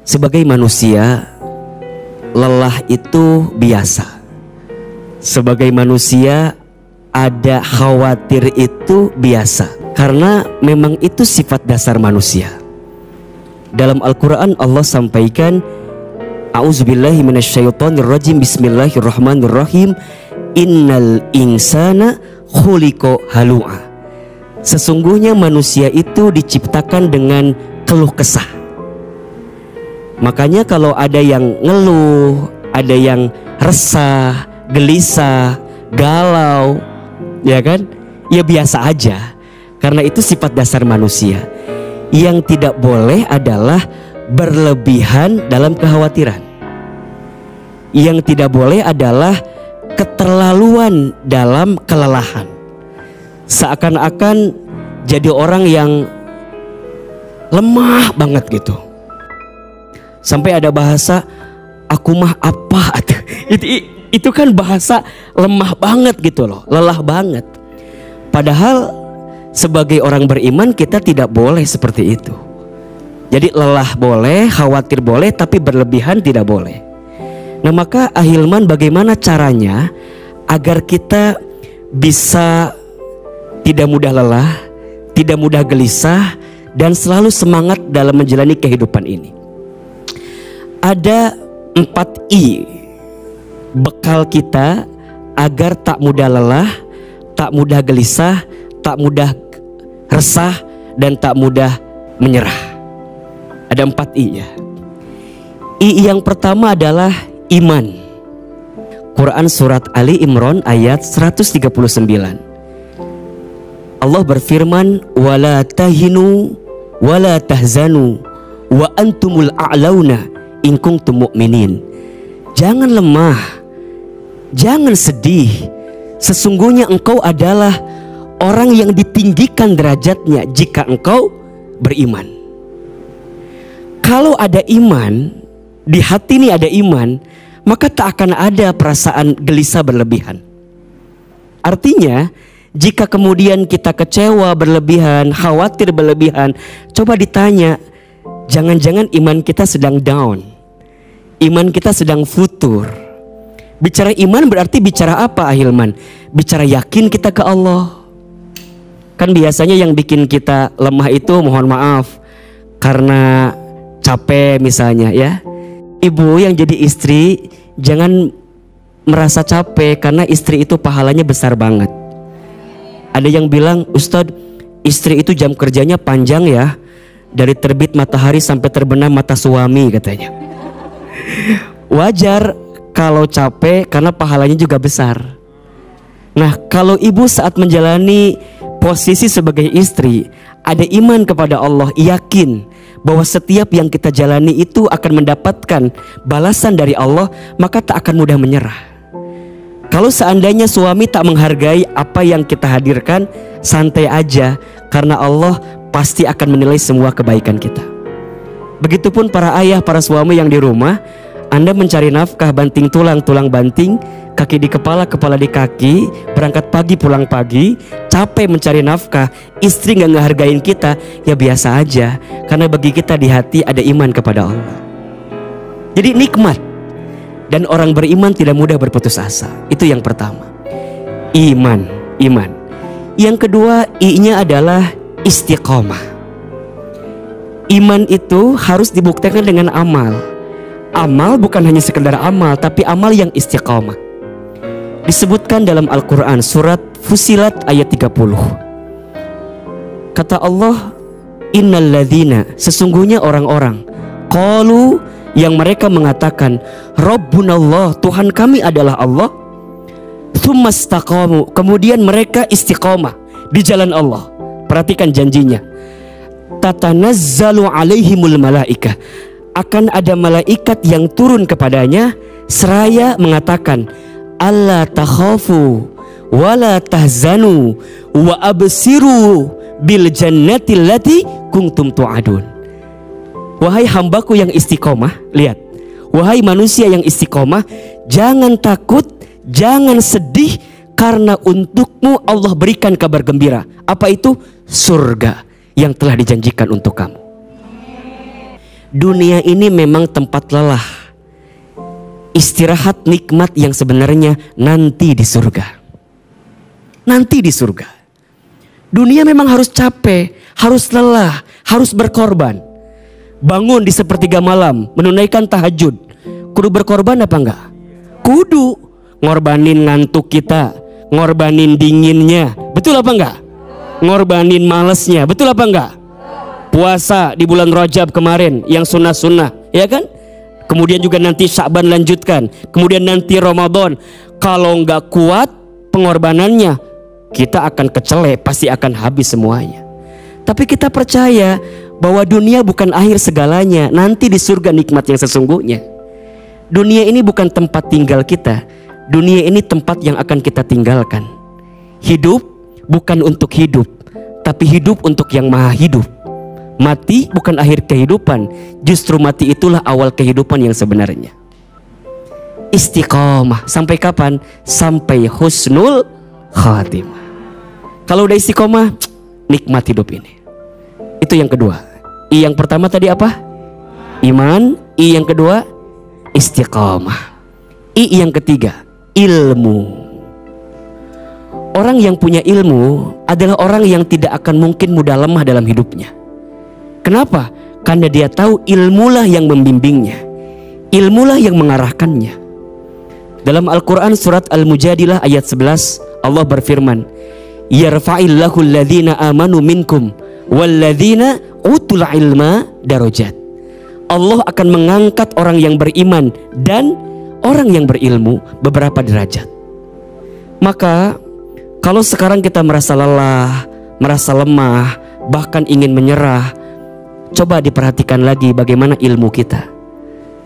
Sebagai manusia, lelah itu biasa. Sebagai manusia, ada khawatir itu biasa. Karena memang itu sifat dasar manusia. Dalam Al-Quran Allah sampaikan, A'udzubillahi minasyaitonirrajim, Bismillahirrahmanirrahim, Innal insana khuliqa halu'a. Sesungguhnya manusia itu diciptakan dengan keluh kesah. Makanya kalau ada yang ngeluh, ada yang resah, gelisah, galau, ya kan? Ya biasa aja. Karena itu sifat dasar manusia. Yang tidak boleh adalah berlebihan dalam kekhawatiran. Yang tidak boleh adalah keterlaluan dalam kelelahan. Seakan-akan jadi orang yang lemah banget gitu. Sampai ada bahasa aku mah apa itu kan bahasa lemah banget gitu loh, lelah banget. Padahal sebagai orang beriman kita tidak boleh seperti itu. Jadi lelah boleh, khawatir boleh, tapi berlebihan tidak boleh. Nah maka ahilman, bagaimana caranya agar kita bisa tidak mudah lelah, tidak mudah gelisah, dan selalu semangat dalam menjalani kehidupan ini? Ada 4 I bekal kita agar tak mudah lelah, tak mudah gelisah, tak mudah resah, dan tak mudah menyerah. Ada 4 I ya. I yang pertama adalah iman. Quran surat Ali Imran ayat 139. Allah berfirman, wala tahinu wala tahzanu wa antumul a'launa in kuntum mu'minin. Jangan lemah, jangan sedih. Sesungguhnya engkau adalah orang yang ditinggikan derajatnya jika engkau beriman. Kalau ada iman, di hati ini ada iman, maka tak akan ada perasaan gelisah berlebihan. Artinya, jika kemudian kita kecewa berlebihan, khawatir berlebihan, coba ditanya, jangan-jangan iman kita sedang down, iman kita sedang futur. Bicara iman berarti bicara apa ahilman? Bicara yakin kita ke Allah. Kan biasanya yang bikin kita lemah itu, mohon maaf, karena capek misalnya ya. Ibu yang jadi istri jangan merasa capek, karena istri itu pahalanya besar banget. Ada yang bilang, Ustadz, istri itu jam kerjanya panjang ya, dari terbit matahari sampai terbenam mata suami katanya. Wajar kalau capek, karena pahalanya juga besar. Nah kalau ibu saat menjalani posisi sebagai istri, ada iman kepada Allah, yakin bahwa setiap yang kita jalani itu akan mendapatkan balasan dari Allah, maka tak akan mudah menyerah. Kalau seandainya suami tak menghargai apa yang kita hadirkan, santai aja, karena Allah pasti akan menilai semua kebaikan kita. Begitupun para ayah, para suami yang di rumah, Anda mencari nafkah banting tulang, tulang banting, kaki di kepala, kepala di kaki, berangkat pagi pulang pagi, capek mencari nafkah, istri gak ngehargain kita, ya biasa aja, karena bagi kita di hati ada iman kepada Allah. Jadi nikmat, dan orang beriman tidak mudah berputus asa. Itu yang pertama, iman. Yang kedua, I-nya adalah istiqomah. Iman itu harus dibuktikan dengan amal. Amal bukan hanya sekedar amal, tapi amal yang istiqomah. Disebutkan dalam Al-Quran surat Fusilat ayat 30. Kata Allah, innal ladzina, sesungguhnya orang-orang, qalu, yang mereka mengatakan, Rabbunallah, Tuhan kami adalah Allah, tsumastaqamu, kemudian mereka istiqomah di jalan Allah. Perhatikan janjinya, tatanazzalu alaihimul malaikah, akan ada malaikat yang turun kepadanya seraya mengatakan, alla takhafu wala tahzanu wa absiru bil jannati allati kuntum tu'adun. Wahai hambaku yang istiqomah, lihat, wahai manusia yang istiqomah, jangan takut, jangan sedih, karena untukmu Allah berikan kabar gembira. Apa itu? Surga yang telah dijanjikan untuk kamu. Dunia ini memang tempat lelah, istirahat nikmat yang sebenarnya nanti di surga. Nanti di surga. Dunia memang harus capek, harus lelah, harus berkorban. Bangun di sepertiga malam, menunaikan tahajud. Kudu berkorban apa enggak? Kudu. Ngorbanin ngantuk kita, ngorbanin dinginnya, betul apa enggak? Ngorbanin malesnya, betul apa enggak? Puasa di bulan Rajab kemarin yang sunnah-sunnah, ya kan? Kemudian juga nanti Sya'ban lanjutkan, kemudian nanti Ramadan. Kalau enggak kuat pengorbanannya, kita akan kecele, pasti akan habis semuanya. Tapi kita percaya bahwa dunia bukan akhir segalanya. Nanti di surga nikmat yang sesungguhnya. Dunia ini bukan tempat tinggal kita. Dunia ini tempat yang akan kita tinggalkan. Hidup bukan untuk hidup, tapi hidup untuk yang maha hidup. Mati bukan akhir kehidupan, justru mati itulah awal kehidupan yang sebenarnya. Istiqomah sampai kapan? Sampai husnul khatimah. Kalau udah istiqomah, nikmat hidup ini. Itu yang kedua. I yang pertama tadi apa? Iman. I yang kedua istiqomah. I yang ketiga ilmu. Orang yang punya ilmu adalah orang yang tidak akan mungkin mudah lemah dalam hidupnya. Kenapa? Karena dia tahu ilmulah yang membimbingnya, ilmulah yang mengarahkannya. Dalam Al-Quran surat Al-Mujadilah ayat 11 Allah berfirman, yarfa'illahu alladhina amanu minkum walladzina utul ilma darajat. Allah akan mengangkat orang yang beriman dan orang yang berilmu beberapa derajat. Maka kalau sekarang kita merasa lelah, merasa lemah, bahkan ingin menyerah, coba diperhatikan lagi bagaimana ilmu kita.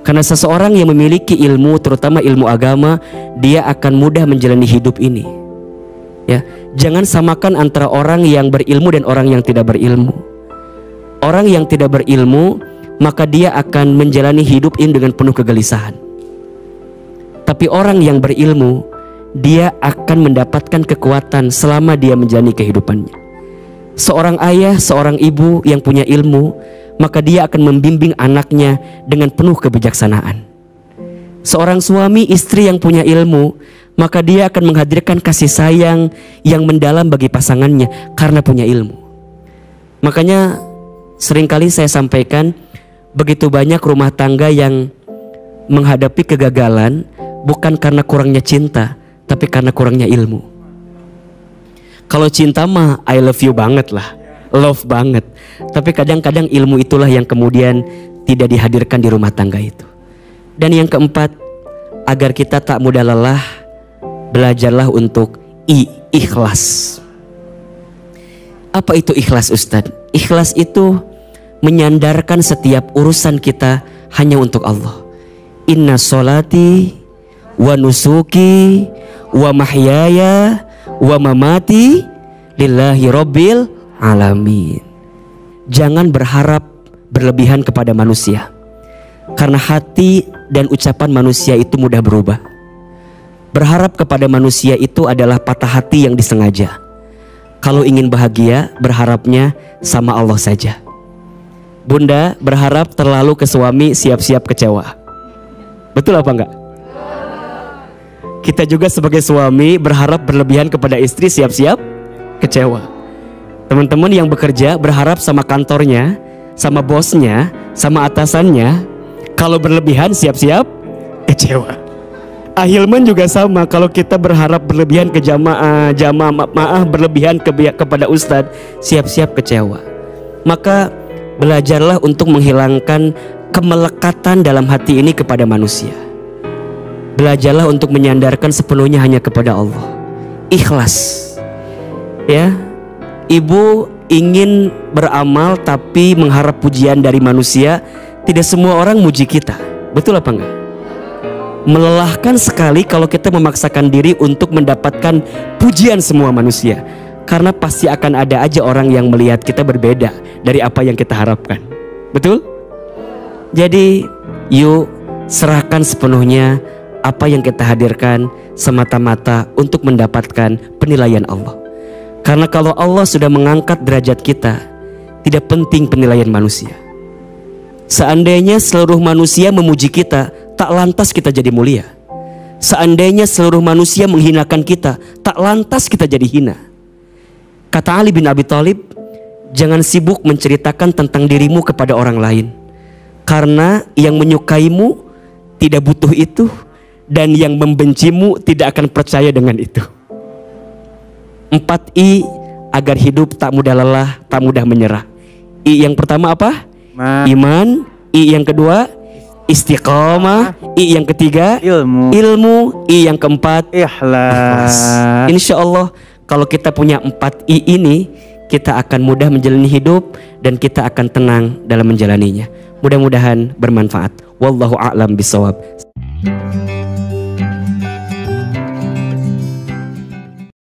Karena seseorang yang memiliki ilmu, terutama ilmu agama, dia akan mudah menjalani hidup ini. Ya, jangan samakan antara orang yang berilmu dan orang yang tidak berilmu. Orang yang tidak berilmu, maka dia akan menjalani hidup ini dengan penuh kegelisahan. Tapi orang yang berilmu, dia akan mendapatkan kekuatan selama dia menjalani kehidupannya. Seorang ayah, seorang ibu yang punya ilmu, maka dia akan membimbing anaknya dengan penuh kebijaksanaan. Seorang suami, istri yang punya ilmu, maka dia akan menghadirkan kasih sayang yang mendalam bagi pasangannya karena punya ilmu. Makanya seringkali saya sampaikan, begitu banyak rumah tangga yang menghadapi kegagalan bukan karena kurangnya cinta, tapi karena kurangnya ilmu. Kalau cinta mah I love you banget lah, love banget. Tapi kadang-kadang ilmu itulah yang kemudian tidak dihadirkan di rumah tangga itu. Dan yang keempat, agar kita tak mudah lelah, belajarlah untuk ikhlas. Apa itu ikhlas, Ustadz? Ikhlas itu menyandarkan setiap urusan kita hanya untuk Allah. Inna sholati wa nusuki wa mahyaya wa mamati lillahi rabbil alamin. Jangan berharap berlebihan kepada manusia, karena hati dan ucapan manusia itu mudah berubah. Berharap kepada manusia itu adalah patah hati yang disengaja. Kalau ingin bahagia, berharapnya sama Allah saja. Bunda berharap terlalu ke suami, siap-siap kecewa. Betul apa enggak? Kita juga sebagai suami berharap berlebihan kepada istri, siap-siap kecewa. Teman-teman yang bekerja berharap sama kantornya, sama bosnya, sama atasannya, kalau berlebihan siap-siap kecewa. Ahilman juga sama, kalau kita berharap berlebihan ke jamaah berlebihan kepada ustadz, siap-siap kecewa. Maka belajarlah untuk menghilangkan kemelekatan dalam hati ini kepada manusia. Belajarlah untuk menyandarkan sepenuhnya hanya kepada Allah. Ikhlas. Ya, ibu ingin beramal tapi mengharap pujian dari manusia. Tidak semua orang muji kita. Betul apa enggak? Melelahkan sekali kalau kita memaksakan diri untuk mendapatkan pujian semua manusia. Karena pasti akan ada aja orang yang melihat kita berbeda dari apa yang kita harapkan. Betul? Jadi yuk serahkan sepenuhnya apa yang kita hadirkan semata-mata untuk mendapatkan penilaian Allah. Karena kalau Allah sudah mengangkat derajat kita, tidak penting penilaian manusia. Seandainya seluruh manusia memuji kita, tak lantas kita jadi mulia. Seandainya seluruh manusia menghinakan kita, tak lantas kita jadi hina. Kata Ali bin Abi Thalib, jangan sibuk menceritakan tentang dirimu kepada orang lain, karena yang menyukaimu tidak butuh itu, dan yang membencimu tidak akan percaya dengan itu. 4 I agar hidup tak mudah lelah, tak mudah menyerah. I yang pertama apa? Iman. I yang kedua istiqomah. I yang ketiga ilmu. I yang keempat ikhlas. Insya Allah kalau kita punya 4 I ini, kita akan mudah menjalani hidup dan kita akan tenang dalam menjalaninya. Mudah-mudahan bermanfaat. Wallahu a'lam bishawab.